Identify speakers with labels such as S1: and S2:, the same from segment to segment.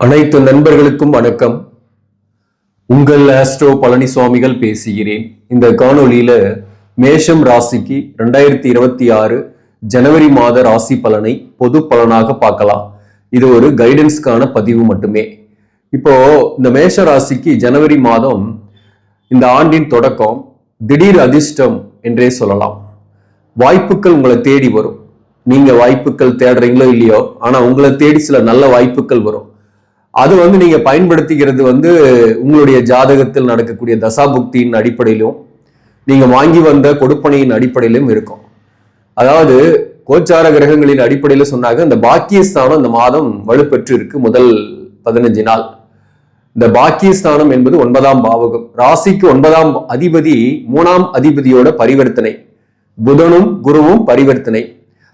S1: அனைத்து நண்பர்களுக்கும் வணக்கம். உங்கள் ஆஸ்ட்ரோ பழனிசுவாமிகள் பேசுகிறேன். இந்த காணொலியில மேஷம் ராசிக்கு 2026 ஜனவரி மாத ராசி பலனை பொது பலனாக பார்க்கலாம். இது ஒரு கைடன்ஸ்க்கான பதிவு மட்டுமே. இப்போ இந்த மேஷ ராசிக்கு ஜனவரி மாதம் இந்த ஆண்டின் தொடக்கம் திடீர் அதிர்ஷ்டம் என்றே சொல்லலாம். வாய்ப்புகள் உங்களை தேடி வரும். நீங்க வாய்ப்புகள் தேடுறீங்களோ இல்லையோ, ஆனா உங்களை தேடி சில நல்ல வாய்ப்புகள் வரும். அது நீங்க பயன்படுத்திக்கிறது உங்களுடைய ஜாதகத்தில் நடக்கக்கூடிய தசாபுக்தியின் அடிப்படையிலும் நீங்க வாங்கி வந்த கொடுப்பனையின் அடிப்படையிலும் இருக்கும். அதாவது கோச்சார கிரகங்களின் அடிப்படையில் சொன்னாங்க, இந்த பாக்கியஸ்தானம் இந்த மாதம் வலுப்பெற்று இருக்கு. முதல் 15 நாள் இந்த பாக்கியஸ்தானம் என்பது 9ஆம் பாவகம். ராசிக்கு 9ஆம் அதிபதி 3ஆம் அதிபதியோட பரிவர்த்தனை, புதனும் குருவும் பரிவர்த்தனை.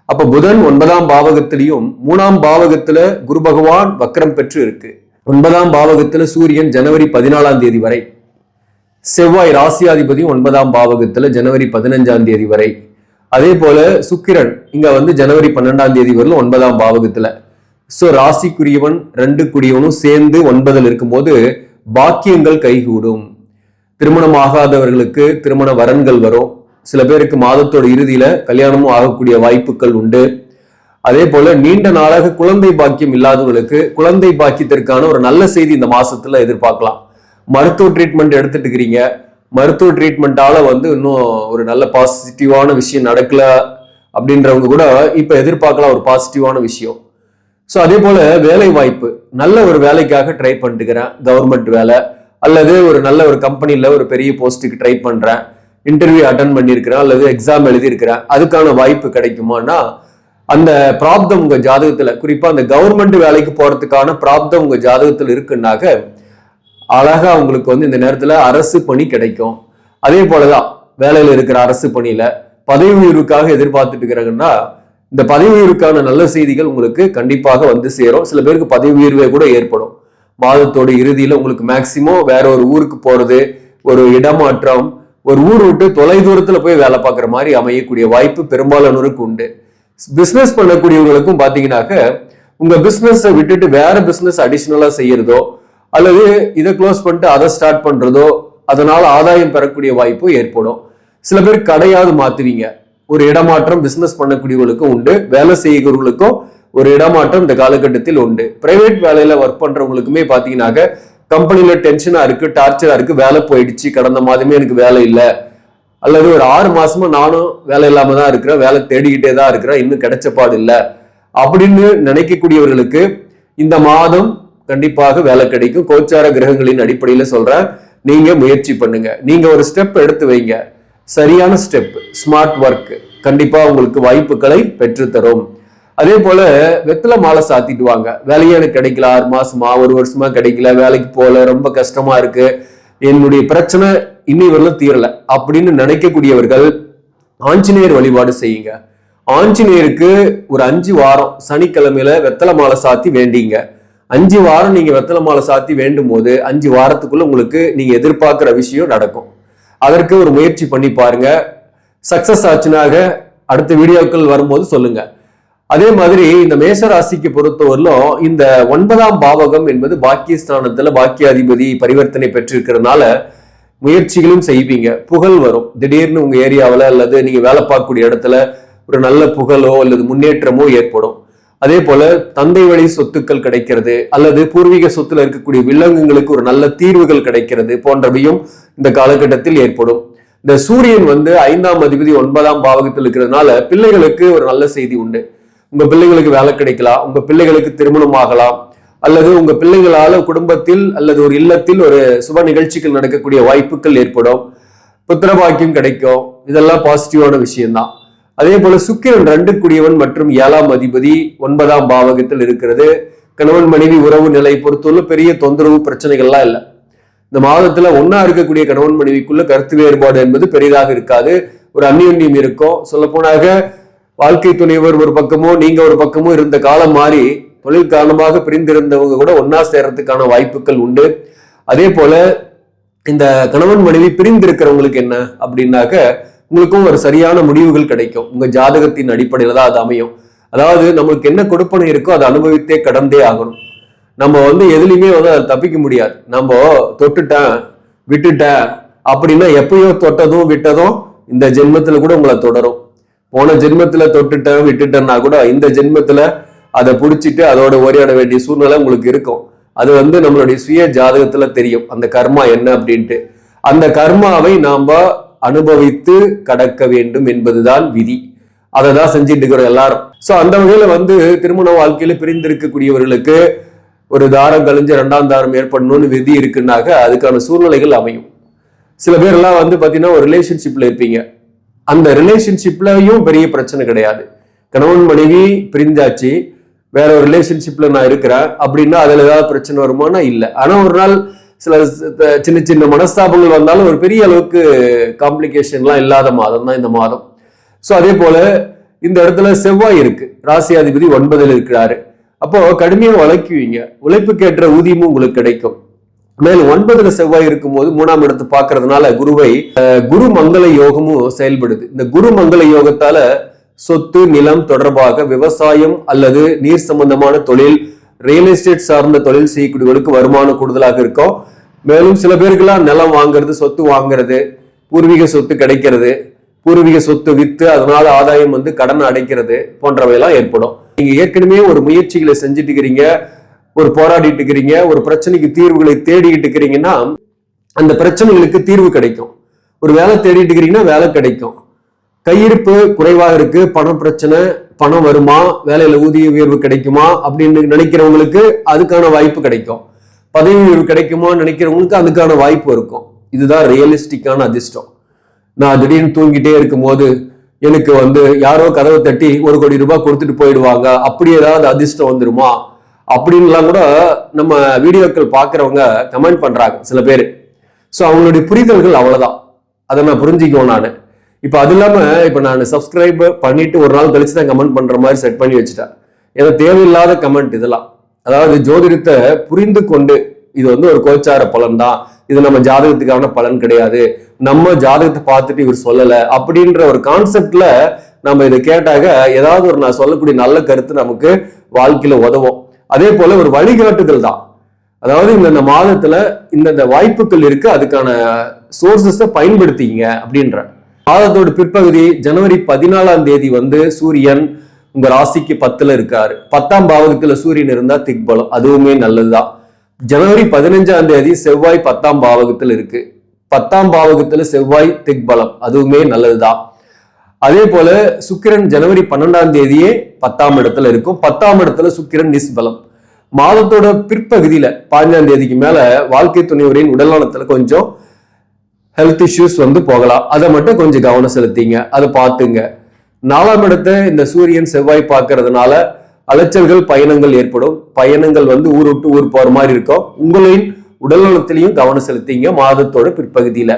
S1: அப்ப புதன் 9ஆம் பாவகத்திலையும் 3ஆம் பாவகத்துல குரு பகவான் வக்ரம் பெற்று இருக்கு. 9ஆம் பாவகத்துல சூரியன் ஜனவரி 14ஆம் தேதி வரை, செவ்வாய் ராசியாதிபதியும் 9ஆம் பாவகத்துல ஜனவரி 15ஆம் தேதி வரை, அதே போல சுக்கிரன் இங்க ஜனவரி 12ஆம் தேதி வரலும் 9ஆம் பாவகத்துல. சோ ராசிக்குரியவன் 2 சேர்ந்து 9ல் இருக்கும்போது பாக்கியங்கள் கைகூடும். திருமணம் ஆகாதவர்களுக்கு திருமண வரன்கள் வரும். சில பேருக்கு மாதத்தோட இறுதியில கல்யாணமும் ஆகக்கூடிய வாய்ப்புகள் உண்டு. அதே போல நீண்ட நாளாக குழந்தை பாக்கியம் இல்லாதவர்களுக்கு குழந்தை பாக்கியத்திற்கான ஒரு நல்ல செய்தி இந்த மாசத்துல எதிர்பார்க்கலாம். மருத்துவ ட்ரீட்மெண்ட் எடுத்துட்டு இருக்கிறீங்க, மருத்துவ ட்ரீட்மெண்டால இன்னும் ஒரு நல்ல பாசிட்டிவான விஷயம் நடக்கல அப்படின்றவங்க கூட இப்ப எதிர்பார்க்கலாம் ஒரு பாசிட்டிவான விஷயம். ஸோ அதே போல வேலை வாய்ப்பு, நல்ல ஒரு வேலைக்காக ட்ரை பண்ணிட்டுக்கிறேன், கவர்மெண்ட் வேலை அல்லது ஒரு நல்ல ஒரு கம்பெனில ஒரு பெரிய போஸ்ட்டுக்கு ட்ரை பண்றேன், இன்டர்வியூ அட்டன் பண்ணியிருக்கிறேன் அல்லது எக்ஸாம் எழுதியிருக்கிறேன், அதுக்கான வாய்ப்பு கிடைக்குமானா அந்த பிராப்தம் உங்க ஜாதகத்துல, குறிப்பா அந்த கவர்மெண்ட் வேலைக்கு போறதுக்கான பிராப்தம் உங்க ஜாதகத்துல இருக்குன்னாக்க அழகா உங்களுக்கு இந்த நேரத்துல அரசு பணி கிடைக்கும். அதே போலதான் வேலையில இருக்கிற அரசு பணியில பதவி உயர்வுக்காக எதிர்பார்த்துட்டு இருக்கிறாங்கன்னா இந்த பதவி உயர்வுக்கான நல்ல செய்திகள் உங்களுக்கு கண்டிப்பாக சேரும். சில பேருக்கு பதவி உயர்வே கூட ஏற்படும். மாதத்தோட இறுதியில உங்களுக்கு மேக்சிமம் வேற ஒரு ஊருக்கு போறது, ஒரு இடமாற்றம், ஒரு ஊர் விட்டு தொலை தூரத்துல போய் வேலை பார்க்குற மாதிரி அமையக்கூடிய வாய்ப்பு பெரும்பாலானோருக்கு உண்டு. பிசினஸ் பண்ணக்கூடியவங்களுக்கும் பாத்தீங்கன்னாக்க உங்க பிசினஸை விட்டுட்டு வேற பிசினஸ் அடிஷனலா செய்யறதோ அல்லது இதை க்ளோஸ் பண்ணிட்டு அதை ஸ்டார்ட் பண்றதோ அதனால ஆதாயம் பெறக்கூடிய வாய்ப்பு ஏற்படும். சில பேர் கடையாவது மாத்துவீங்க. ஒரு இடமாற்றம் பிசினஸ் பண்ணக்கூடியவங்களுக்கும் உண்டு, வேலை செய்கிறவர்களுக்கும் ஒரு இடமாற்றம் இந்த காலகட்டத்தில் உண்டு. பிரைவேட் வேலையில ஒர்க் பண்றவங்களுக்குமே பாத்தீங்கன்னாக்க கம்பெனில டென்ஷனா இருக்கு, டார்ச்சரா இருக்கு, வேலை போயிடுச்சு, கடந்த மாதமே எனக்கு வேலை இல்லை, அல்லது ஒரு 6 மாசமா நானும் வேலை இல்லாம தான் இருக்கிறேன், வேலை தேடிக்கிட்டே தான் இருக்கிறேன், இன்னும் கிடைச்சப்பாடு இல்லை அப்படின்னு நினைக்கக்கூடியவர்களுக்கு இந்த மாதம் கண்டிப்பாக வேலை கிடைக்கும். கோச்சார கிரகங்களின் அடிப்படையில சொல்றேன், நீங்க முயற்சி பண்ணுங்க. நீங்க ஒரு ஸ்டெப் எடுத்து வைங்க, சரியான ஸ்டெப், ஸ்மார்ட் ஒர்க் கண்டிப்பா உங்களுக்கு வாய்ப்புகளை பெற்றுத்தரும். அதே போல வெத்தலை மாலை சாத்திட்டு வாங்க. வேலையே எனக்கு கிடைக்கல, 6 மாசமா 1 வருஷமா கிடைக்கல, வேலைக்கு போல, ரொம்ப கஷ்டமா இருக்கு, என்னுடைய பிரச்சனை இன்னி வரலும் தீரல அப்படின்னு நினைக்கக்கூடியவர்கள் ஆஞ்சநேயர் வழிபாடு செய்யுங்க. ஆஞ்சநேயருக்கு ஒரு 5 வாரம் சனிக்கிழமையில வெத்தலை மாலை சாத்தி வேண்டிங்க. 5 வாரம் நீங்க வெத்தலை மாலை சாத்தி வேண்டும் போது 5 வாரத்துக்குள்ள உங்களுக்கு நீங்க எதிர்பார்க்கிற விஷயம் நடக்கும். அதற்கு ஒரு முயற்சி பண்ணி பாருங்க. சக்சஸ் ஆச்சுனாக அடுத்த வீடியோக்கள் வரும்போது சொல்லுங்க. அதே மாதிரி இந்த மேஷராசிக்கு பொறுத்தவரையிலும் இந்த 9ஆம் பாவகம் என்பது பாக்கியஸ்தானத்துல பாக்கியாதிபதி பரிவர்த்தனை பெற்றிருக்கிறதுனால முயற்சிகளும் செய்வீங்க, புகழ் வரும். திடீர்னு உங்க ஏரியாவில் அல்லது நீங்க வேலை பார்க்கக்கூடிய இடத்துல ஒரு நல்ல புகழோ அல்லது முன்னேற்றமோ ஏற்படும். அதே போல தந்தை வழி சொத்துக்கள் கிடைக்கிறது அல்லது பூர்வீக சொத்துல இருக்கக்கூடிய வில்லங்கங்களுக்கு ஒரு நல்ல தீர்வுகள் கிடைக்கிறது போன்றவையும் இந்த காலகட்டத்தில் ஏற்படும். இந்த சூரியன் 5ஆம் அதிபதி 9ஆம் பாவகத்தில் இருக்கிறதுனால பிள்ளைகளுக்கு ஒரு நல்ல செய்தி உண்டு. உங்க பிள்ளைகளுக்கு வேலை கிடைக்கலாம், உங்க பிள்ளைகளுக்கு திருமணம் ஆகலாம், அல்லது உங்க பிள்ளைகளால குடும்பத்தில் அல்லது ஒரு இல்லத்தில் ஒரு சுப நிகழ்ச்சிகள் நடக்கக்கூடிய வாய்ப்புகள் ஏற்படும். புத்திரபாக்கியம் கிடைக்கும். இதெல்லாம் பாசிட்டிவான விஷயம்தான். அதே போல சுக்கிரன் 2 மற்றும் 7ஆம் அதிபதி 9ஆம் பாவகத்தில் இருக்கிறது. கணவன் மனைவி உறவு நிலை பொறுத்தவரை பெரிய தொந்தரவு பிரச்சனைகள்லாம் இல்லை. இந்த மாதத்துல ஒன்னா இருக்கக்கூடிய கணவன் மனைவிக்குள்ள கருத்து வேறுபாடு என்பது பெரிதாக இருக்காது. ஒரு அந்யோன்யம் இருக்கும். சொல்ல போனாக வாழ்க்கை துணைவர் ஒரு பக்கமோ நீங்க ஒரு பக்கமோ இருந்த காலம் மாறி தொழில் காரணமாக பிரிந்திருந்தவங்க கூட ஒன்னா சேர்றதுக்கான வாய்ப்புகள் உண்டு. அதே போல இந்த கணவன் மனைவி பிரிந்திருக்கிறவங்களுக்கு என்ன அப்படின்னாக்க உங்களுக்கும் ஒரு சரியான முடிவுகள் கிடைக்கும். உங்க ஜாதகத்தின் அடிப்படையில தான் அது அமையும். அதாவது நம்மளுக்கு என்ன கொடுப்பனை இருக்கோ அதை அனுபவித்தே கடந்தே ஆகணும். நம்ம வந்து எதுலையுமே வந்து அதை தப்பிக்க முடியாது. நம்ம தொட்டுட்டேன் விட்டுட்டேன் அப்படின்னா எப்பயோ தொட்டதும் விட்டதும் இந்த ஜென்மத்துல கூட உங்களை தொடரும். போன ஜென்மத்துல தொட்டுட்டேன் விட்டுட்டேன்னா கூட இந்த ஜென்மத்துல அதை பிடிச்சிட்டு அதோட உரையாட வேண்டிய சூழ்நிலை உங்களுக்கு இருக்கும். அது வந்து நம்மளுடைய சுய ஜாதகத்துல தெரியும் அந்த கர்மா என்ன அப்படின்ட்டு. அந்த கர்மாவை நாம அனுபவித்து கடக்க வேண்டும் என்பதுதான் விதி. அதை தான் செஞ்சுட்டு இருக்கிறோம் எல்லாரும். சோ அந்த வகையில வந்து திருமண வாழ்க்கையில பிரிந்திருக்கக்கூடியவர்களுக்கு ஒரு தாரம் கழிஞ்சு 2ஆம் தாரம் ஏற்படணும்னு விதி இருக்குன்னாக்க அதுக்கான சூழ்நிலைகள் அமையும். சில பேர் எல்லாம் வந்து பாத்தீங்கன்னா ஒரு ரிலேஷன்ஷிப்ல இருப்பீங்க. அந்த ரிலேஷன்ஷிப்லயும் பெரிய பிரச்சனை கிடையாது. கணவன் மனைவி பிரிஞ்சாச்சு, வேற ஒரு ரிலேஷன்ஷிப்ல நான் இருக்கிறேன் அப்படின்னா அதுல ஏதாவது பிரச்சனை வருமானா இல்லை. ஆனா ஒரு நாள் சில சின்ன சின்ன மனஸ்தாபங்கள் வந்தாலும் ஒரு பெரிய அளவுக்கு காம்ப்ளிகேஷன்லாம் இல்லாத மாதம் தான் இந்த மாதம். ஸோ அதே போல இந்த இடத்துல செவ்வாய் இருக்கு, ராசியாதிபதி 9ல் இருக்கிறாரு. அப்போ கடுமையாக உழைக்குவீங்க, உழைப்புக்கேற்ற ஊதியமும் உங்களுக்கு கிடைக்கும். மேலும் 9ல் செவ்வாய் இருக்கும்போது 3ஆம் இடத்தை பார்க்கறதுனால குரு மங்கள யோகமும் செயல்படுது. இந்த குரு மங்கள யோகத்தால சொத்து நிலம் தொடர்பாக விவசாயம் அல்லது நீர் சம்பந்தமான தொழில், ரியல் எஸ்டேட் சார்ந்த தொழில் செய்யக்கூடியவர்களுக்கு வருமானம் கூடுதலாக இருக்கும். மேலும் சில பேருக்கெல்லாம் நிலம் வாங்குறது, சொத்து வாங்குறது, பூர்வீக சொத்து கிடைக்கிறது, பூர்வீக சொத்து வித்து அதனால ஆதாயம் வந்து கடனை அடைக்கிறது போன்றவையெல்லாம் ஏற்படும். நீங்க ஏற்கனவே ஒரு முயற்சிகளை செஞ்சுட்டு இருக்கிறீங்க, ஒரு போராடிட்டு இருக்கிறீங்க, ஒரு பிரச்சனைக்கு தீர்வுகளை தேடிக்கிட்டு இருக்கிறீங்கன்னா அந்த பிரச்சனைகளுக்கு தீர்வு கிடைக்கும். ஒரு வேலை தேடிட்டு இருக்கிறீங்கன்னா வேலை கிடைக்கும். கையிருப்பு குறைவாக இருக்கு, பணம் பிரச்சனை, பணம் வருமா, வேலையில ஊதிய உயர்வு கிடைக்குமா அப்படின்னு நினைக்கிறவங்களுக்கு அதுக்கான வாய்ப்பு கிடைக்கும். பதவி உயர்வு கிடைக்குமா நினைக்கிறவங்களுக்கு அதுக்கான வாய்ப்பு இருக்கும். இதுதான் ரியலிஸ்டிக்கான அதிர்ஷ்டம். நான் திடீர்னு தூங்கிட்டே இருக்கும் போது எனக்கு வந்து யாரோ கதவை தட்டி 1 கோடி ரூபாய் கொடுத்துட்டு போயிடுவாங்க, அப்படி ஏதாவது அதிர்ஷ்டம் வந்துருமா அப்படின்லாம் கூட நம்ம வீடியோக்கள் பார்க்கறவங்க கமெண்ட் பண்றாங்க சில பேர். ஸோ அவங்களுடைய புரிதல்கள் அவ்வளவுதான், அதை நான் புரிஞ்சுக்குவோம் நான். இப்போ அது இல்லாம இப்போ நான் சப்ஸ்கிரைப் பண்ணிட்டு ஒரு நாள் கழிச்சு தான் கமெண்ட் பண்ற மாதிரி செட் பண்ணி வச்சுட்டேன். ஏன்னா தேவையில்லாத கமெண்ட் இதெல்லாம். அதாவது ஜோதிடத்தை புரிந்து கொண்டு இது வந்து ஒரு கோச்சார பலன் தான், இது நம்ம ஜாதகத்துக்கான பலன் கிடையாது, நம்ம ஜாதகத்தை பார்த்துட்டு இவர் சொல்லலை அப்படின்ற ஒரு கான்செப்ட்ல நம்ம இதை கேட்டாக ஏதாவது ஒரு நான் சொல்லக்கூடிய நல்ல கருத்து நமக்கு வாழ்க்கையில உதவும். அதே போல ஒரு வழிகாட்டுதல் தான். அதாவது இந்த மாதத்துல இந்த வாய்ப்புகள் இருக்கு, அதுக்கான சோர்சஸை பயன்படுத்திங்க அப்படின்ற. மாதத்தோட பிற்பகுதி ஜனவரி 14ஆம் தேதி வந்து சூரியன் உங்க ராசிக்கு 10ல் இருக்காரு. 10ஆம் பாவகத்துல சூரியன் இருந்தா திக்பலம், அதுவுமே நல்லதுதான். ஜனவரி 15ஆம் தேதி செவ்வாய் 10ஆம் பாவகத்தில் இருக்கு. 10ஆம் பாவகத்துல செவ்வாய் திக்பலம், அதுவுமே நல்லதுதான். அதே போல சுக்கிரன் ஜனவரி 12ஆம் தேதியே 10ஆம் இடத்துல இருக்கும். 10ஆம் இடத்துல சுக்கிரன் நிஸ்பலம். மாதத்தோட பிற்பகுதியில 15ஆம் தேதிக்கு மேல வாழ்க்கை துணைவரின் உடல்நலத்துல கொஞ்சம் ஹெல்த் இஷ்யூஸ் வந்து போகலாம். அதை மட்டும் கொஞ்சம் கவனம் செலுத்திங்க, அதை பார்த்துங்க. 4ஆம் இடத்தை இந்த சூரியன் செவ்வாய் பார்க்கறதுனால அலைச்சல்கள் பயணங்கள் ஏற்படும். பயணங்கள் வந்து ஊர் விட்டு ஊர் போற மாதிரி இருக்கும். உங்களின் உடல்நலத்திலையும் கவனம் செலுத்திங்க. மாதத்தோட பிற்பகுதியில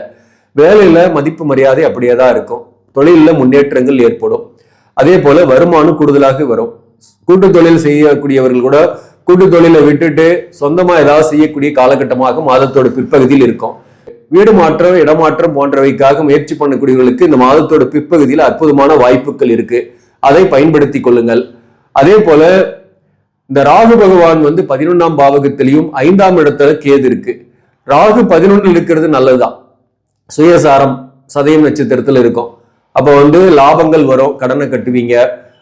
S1: வேலையில மதிப்பு மரியாதை அப்படியே தான் இருக்கும். தொழில முன்னேற்றங்கள் ஏற்படும். அதே போல வருமானம் கூடுதலாக வரும். கூட்டு தொழில் செய்யக்கூடியவர்கள் கூட கூட்டு தொழிலை விட்டுட்டு சொந்தமா ஏதாவது செய்யக்கூடிய காலகட்டமாக மாதத்தோட பிற்பகுதியில் இருக்கும். வீடு மாற்றம், இடமாற்றம் போன்றவைக்காக முயற்சி பண்ணக்கூடியவர்களுக்கு இந்த மாதத்தோட பிற்பகுதியில் அற்புதமான வாய்ப்புகள் இருக்கு, அதை பயன்படுத்தி கொள்ளுங்கள். அதே போல இந்த ராகு பகவான் வந்து 11ஆம் பாவகத்திலையும் 5ஆம் இடத்துல கேது இருக்கு. ராகு 11ல் இருக்கிறது நல்லதுதான். சுயசாரம் சதயம் நட்சத்திரத்துல இருக்கும். அப்ப வந்து லாபங்கள் வரும், கடனை கட்டுவீங்க.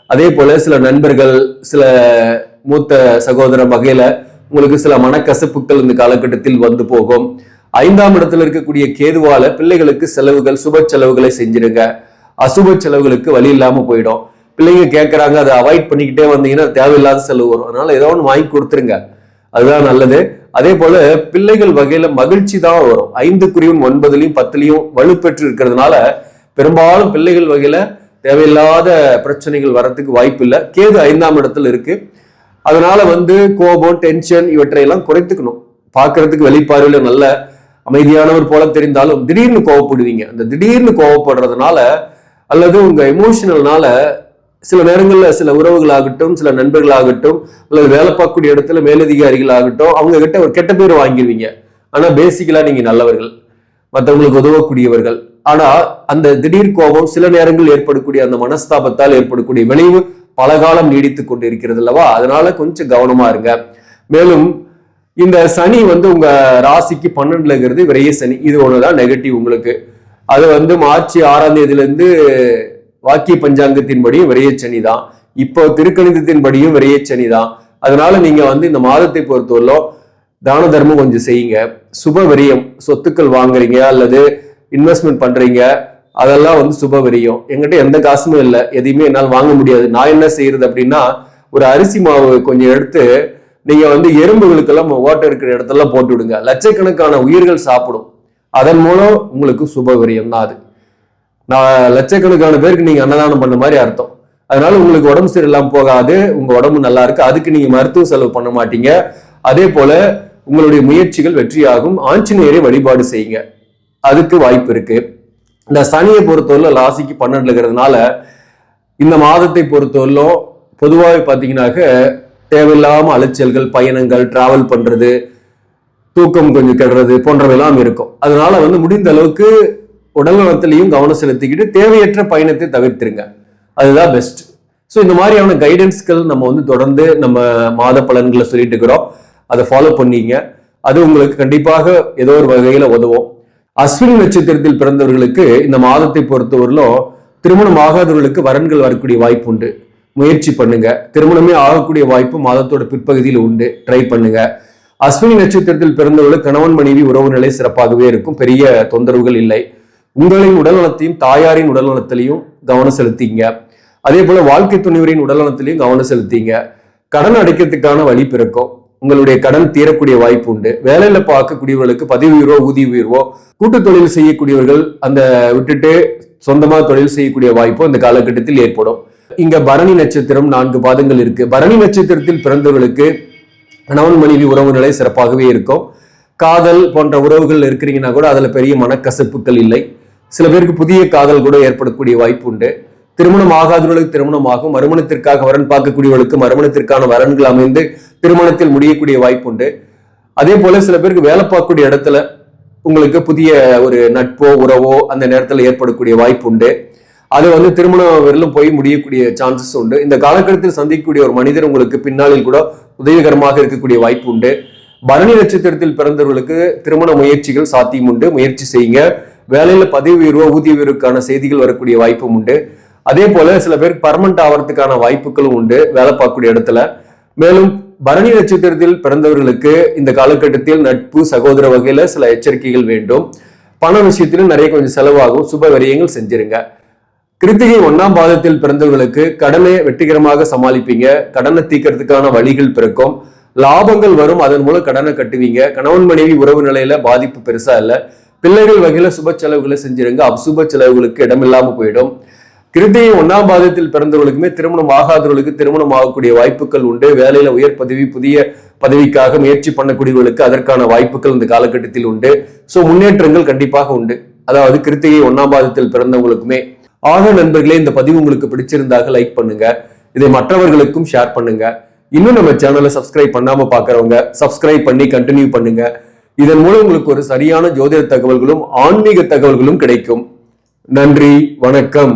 S1: அதே போல சில நண்பர்கள், சில மூத்த சகோதர வகையில உங்களுக்கு சில மனக்கசப்புகள் இந்த காலகட்டத்தில் வந்து போகும். 5ஆம் இடத்துல இருக்கக்கூடிய கேதுவால பிள்ளைகளுக்கு செலவுகள், சுப செலவுகளை செஞ்சிருங்க. அசுப செலவுகளுக்கு வழி இல்லாம போயிடும். பிள்ளைங்க கேட்கறாங்க, அதை அவாய்ட் பண்ணிக்கிட்டே வந்தீங்கன்னா தேவையில்லாத செலவு வரும். அதனால ஏதோ ஒன்று வாங்கி கொடுத்துருங்க, அதுதான் நல்லது. அதே போல பிள்ளைகள் வகையில மகிழ்ச்சி தான் வரும். 5க்குரியும் 9லையும் 10லையும் வலுப்பெற்று இருக்கிறதுனால பெரும்பாலும் பிள்ளைகள் வகையில தேவையில்லாத பிரச்சனைகள் வரத்துக்கு வாய்ப்பு இல்லை. கேது 5ஆம் இடத்துல இருக்கு. அதனால வந்து கோபம், டென்ஷன் இவற்றையெல்லாம் குறைத்துக்கணும். பார்க்கறதுக்கு வெளிப்பார்வையில நல்ல அமைதியானவர் போல தெரிந்தாலும் திடீர்னு கோவப்படுவீங்க. அந்த திடீர்னு கோவப்படுறதுனால அல்லது உங்க எமோஷனல்னால சில நேரங்கள்ல சில உறவுகளாகட்டும், சில நண்பர்களாகட்டும், அல்லது வேலை பார்க்கக்கூடிய இடத்துல மேலதிகாரிகள் ஆகட்டும், அவங்க கிட்ட ஒரு கெட்ட பேர் வாங்கிடுவீங்க. ஆனா பேசிக்கலா நீங்க நல்லவர்கள், மற்றவங்களுக்கு உதவக்கூடியவர்கள். ஆனா அந்த திடீர் கோபம் சில நேரங்கள் ஏற்படக்கூடிய அந்த மனஸ்தாபத்தால் ஏற்படக்கூடிய விளைவு பல காலம் நீடித்து கொண்டு இருக்கிறது அல்லவா? அதனால கொஞ்சம் கவனமா இருங்க. மேலும் இந்த சனி உங்க ராசிக்கு 12ல இருக்கிறது விரைய சனி. இது ஒண்ணுதான் நெகட்டிவ் உங்களுக்கு. அது மார்ச் 6ஆம் தேதியிலிருந்து வாக்கிய பஞ்சாங்கத்தின்படியும் விரைய சனி தான். இப்போ திருக்கணிதத்தின்படியும் விரைய சனி தான். அதனால நீங்க இந்த மாதத்தை பொறுத்தவரை தான தர்மம் கொஞ்சம் செய்யுங்க. சுப விரயம், சொத்துக்கள் வாங்குறீங்க அல்லது இன்வெஸ்ட்மெண்ட் பண்றீங்க, அதெல்லாம் சுப விரயம். என்கிட்ட எந்த காசுமே இல்லை, எதையுமே என்னால் வாங்க முடியாது. நான் என்ன செய்யறது அப்படின்னா, ஒரு அரிசி மாவு கொஞ்சம் எடுத்து நீங்க எறும்புகளுக்கெல்லாம் ஓட்டை இருக்கிற இடத்தெல்லாம் போட்டு விடுங்க. லட்சக்கணக்கான உயிர்கள் சாப்பிடும். அதன் மூலம் உங்களுக்கு சுப விரயம் தான் அது. நான் லட்சக்கணக்கான பேருக்கு நீங்க அன்னதானம் பண்ண மாதிரி அர்த்தம். அதனால உங்களுக்கு உடம்பு சரியில்லாம போகாது, உங்க உடம்பு நல்லா இருக்கு. அதுக்கு நீங்க மருத்துவ செலவு பண்ண மாட்டீங்க. அதே போல உங்களுடைய முயற்சிகள் வெற்றியாகும். ஆஞ்சநேயரை வழிபாடு செய்யுங்க, அதுக்கு வாய்ப்பு இருக்கு. இந்த சனியை பொறுத்தவரை ராசிக்கு 12ல இருக்கிறதுனால இந்த மாதத்தை பொறுத்தவரை பொதுவாக பார்த்தீங்கன்னாக்க தேவையில்லாம அலைச்சல்கள், பயணங்கள், டிராவல் பண்றது, தூக்கம் கொஞ்சம் கெடுறது போன்றவையெல்லாம் இருக்கும். அதனால முடிந்த அளவுக்கு உடல் நலத்திலையும் கவனம் செலுத்திக்கிட்டு தேவையற்ற பயணத்தை தவிர்த்துருங்க. அதுதான் பெஸ்ட். ஸோ இந்த மாதிரியான கைடன்ஸ்கள் நம்ம தொடர்ந்து நம்ம மாத பலன்களை சொல்லிட்டு இருக்கிறோம். அதை ஃபாலோ பண்ணீங்க, அது உங்களுக்கு கண்டிப்பாக ஏதோ ஒரு வகையில உதவும். அஸ்வினி நட்சத்திரத்தில் பிறந்தவர்களுக்கு இந்த மாதத்தை பொறுத்தவரையிலும் திருமணம் ஆகாதவர்களுக்கு வரன்கள் வரக்கூடிய வாய்ப்பு உண்டு. முயற்சி பண்ணுங்க. திருமணமே ஆகக்கூடிய வாய்ப்பு மாதத்தோட பிற்பகுதியில் உண்டு. ட்ரை பண்ணுங்க. அஸ்வினி நட்சத்திரத்தில் பிறந்தவர்களுக்கு கணவன் மனைவி உறவு நிலை சிறப்பாகவே இருக்கும். பெரிய தொந்தரவுகள் இல்லை. உங்களின் உடல்நலத்தையும் தாயாரின் உடல்நலத்திலையும் கவனம் செலுத்திங்க. அதே போல வாழ்க்கை துணைவரின் உடல்நலத்திலையும் கவனம் செலுத்திங்க. கடன் அடைக்கிறதுக்கான வழி பிறக்கும். உங்களுடைய கடன் தீரக்கூடிய வாய்ப்பு உண்டு. வேலையில பார்க்கக்கூடியவர்களுக்கு பதவி உயர்வோ ஊதிய உயர்வோ, கூட்டு தொழில் செய்யக்கூடியவர்கள் அந்த விட்டுட்டு சொந்தமா தொழில் செய்யக்கூடிய வாய்ப்போ இந்த காலகட்டத்தில் ஏற்படும். இங்க பரணி நட்சத்திரம் 4 பாதங்கள் இருக்கு. பரணி நட்சத்திரத்தில் பிறந்தவர்களுக்கு கணவன் மனைவி உறவு நிலை சிறப்பாகவே இருக்கும். காதல் போன்ற உறவுகள் இருக்கிறீங்கன்னா கூட அதுல பெரிய மனக்கசப்புகள் இல்லை. சில பேருக்கு புதிய காதல் கூட ஏற்படக்கூடிய வாய்ப்பு உண்டு. திருமணம் ஆகாதவர்களுக்கு திருமணம் ஆகும். மறுமணத்திற்காக வரன் பார்க்கக்கூடியவர்களுக்கு மறுமணத்திற்கான வரன்கள் அமைந்து திருமணத்தில் முடியக்கூடிய வாய்ப்பு உண்டு. அதே போல சில பேருக்கு வேலை பார்க்கக்கூடிய இடத்துல உங்களுக்கு புதிய ஒரு நட்போ உறவோ அந்த நேரத்தில் ஏற்படக்கூடிய வாய்ப்பு உண்டு. அது திருமணம் வரலும் போய் முடியக்கூடிய சான்சஸ் உண்டு. இந்த காலகட்டத்தில் சந்திக்கக்கூடிய ஒரு மனிதர் உங்களுக்கு பின்னாளில் கூட உதவிகரமாக இருக்கக்கூடிய வாய்ப்பு உண்டு. பரணி நட்சத்திரத்தில் பிறந்தவர்களுக்கு திருமண முயற்சிகள் சாத்தியம் உண்டு. முயற்சி செய்யுங்க. வேலையில பதவி உயர்வோ ஊதிய உயர்வுக்கான செய்திகள் வரக்கூடிய வாய்ப்பும் உண்டு. அதே போல சில பேருக்கு பர்மனன்ட் ஆகிறதுக்கான வாய்ப்புகளும் உண்டு வேலை பார்க்கக்கூடிய இடத்துல. மேலும் பரணி நட்சத்திரத்தில் பிறந்தவர்களுக்கு இந்த காலகட்டத்தில் நட்பு சகோதர வகையில சில எச்சரிக்கைகள் வேண்டும். பண விஷயத்திலும் நிறைய கொஞ்சம் செலவாகும். சுப விரயங்கள் செஞ்சிருங்க. கிருத்திகை 1ஆம் பாதத்தில் பிறந்தவர்களுக்கு கடனை வெற்றிகரமாக சமாளிப்பீங்க. கடனை தீர்க்கறதுக்கான வழிகள் பிறக்கும். லாபங்கள் வரும். அதன் மூலம் கடனை கட்டுவீங்க. கணவன் மனைவி உறவு நிலையில பாதிப்பு பெருசா இல்லை. பிள்ளைகள் வகையில சுப செலவுகளை செஞ்சிருங்க. அசுப செலவுகளுக்கு இடமில்லாம போயிடும். கிருத்திகை 1ஆம் பாதத்தில் பிறந்தவர்களுக்குமே திருமணம் ஆகாதவர்களுக்கு திருமணம் ஆகக்கூடிய வாய்ப்புகள் உண்டு. வேலையில உயர் பதவி, புதிய பதவிக்காக முயற்சி பண்ணக்கூடியவர்களுக்கு அதற்கான வாய்ப்புகள் இந்த காலகட்டத்தில் உண்டு. சோ முன்னேற்றங்கள் கண்டிப்பாக உண்டு. அதாவது கிருத்திகை 1ஆம் பாதத்தில் பிறந்தவங்களுக்குமே. ஆக நண்பர்களே, இந்த பதிவு உங்களுக்கு பிடிச்சிருந்தாக லைக் பண்ணுங்க. இதை மற்றவர்களுக்கும் ஷேர் பண்ணுங்க. இன்னும் நம்ம சேனலை சப்ஸ்கிரைப் பண்ணாம பாக்குறவங்க சப்ஸ்கிரைப் பண்ணி கண்டினியூ பண்ணுங்க. இதன் மூலம் உங்களுக்கு ஒரு சரியான ஜோதிட தகவல்களும் ஆன்மீக தகவல்களும் கிடைக்கும். நன்றி, வணக்கம்.